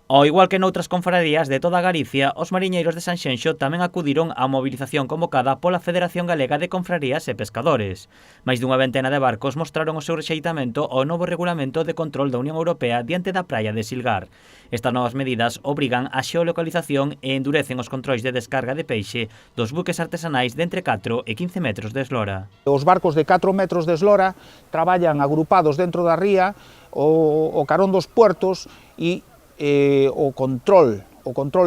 Ao igual que noutras confrarías de toda Galicia, os mariñeiros de Sanxenxo tamén acudiron á mobilización convocada pola Federación Galega de Confrarías e Pescadores. Máis dunha ventena de barcos mostraron o seu rexeitamento ao novo regulamento de control da Unión Europea diante da praia de Silgar. Estas novas medidas obrigan a xeolocalización e endurecen os controis de descarga de peixe dos buques artesanais de entre 4 e 15 metros de eslora. Os barcos de 4 metros de eslora traballan agrupados dentro da ría, o carón dos puertos e o control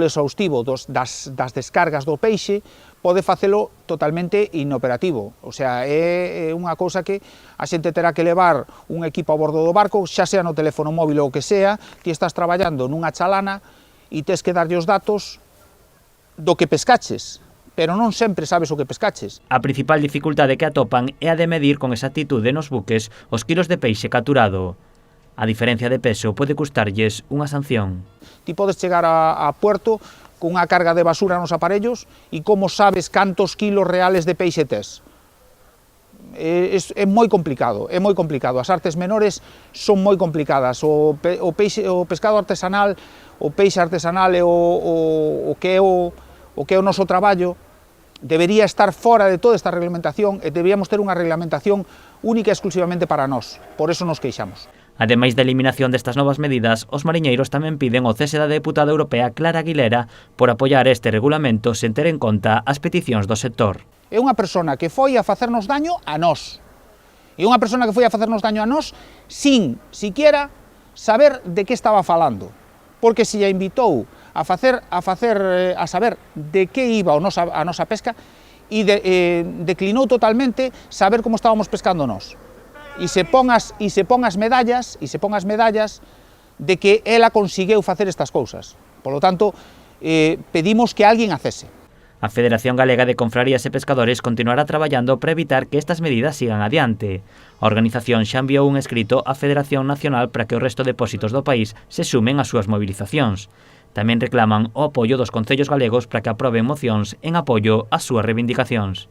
exhaustivo das descargas do peixe pode facelo totalmente inoperativo. O sea, é unha cousa que a xente terá que levar un equipo a bordo do barco, xa sea no teléfono móvil ou o que sea, ti estás traballando nunha chalana e tes que darlle os datos do que pescaches, pero non sempre sabes o que pescaches. A principal dificultade que atopan é a de medir con exactitude nos buques os quilos de peixe capturado. A diferencia de peso pode custarlles unha sanción. Ti podes chegar a puerto cunha carga de basura nos aparellos e como sabes cantos kilos reales de peixe tes. É moi complicado, As artes menores son moi complicadas. O pescado artesanal, o peixe artesanal é o que é o noso traballo, debería estar fora de toda esta reglamentación e deberíamos ter unha reglamentación única e exclusivamente para nós. Por eso nos queixamos. Ademais da eliminación destas novas medidas, os mariñeiros tamén piden o cese da deputada europea Clara Aguilera por apoiar este regulamento sen ter en conta as peticións do sector. É unha persona que foi a facernos daño a nós. É unha persona que foi a facernos daño a nós sin siquiera saber de que estaba falando. Porque se a invitou a saber de que iba a nosa pesca e declinou totalmente saber como estábamos pescando nós. E se pon as medallas de que ela conseguiu facer estas cousas. Por lo tanto, pedimos que alguén a cese. A Federación Galega de Confrarías e Pescadores continuará traballando para evitar que estas medidas sigan adiante. A organización xa enviou un escrito á Federación Nacional para que o resto de depósitos do país se sumen ás súas movilizacións. Tamén reclaman o apoio dos concellos galegos para que aproben mocións en apoio ás súas reivindicacións.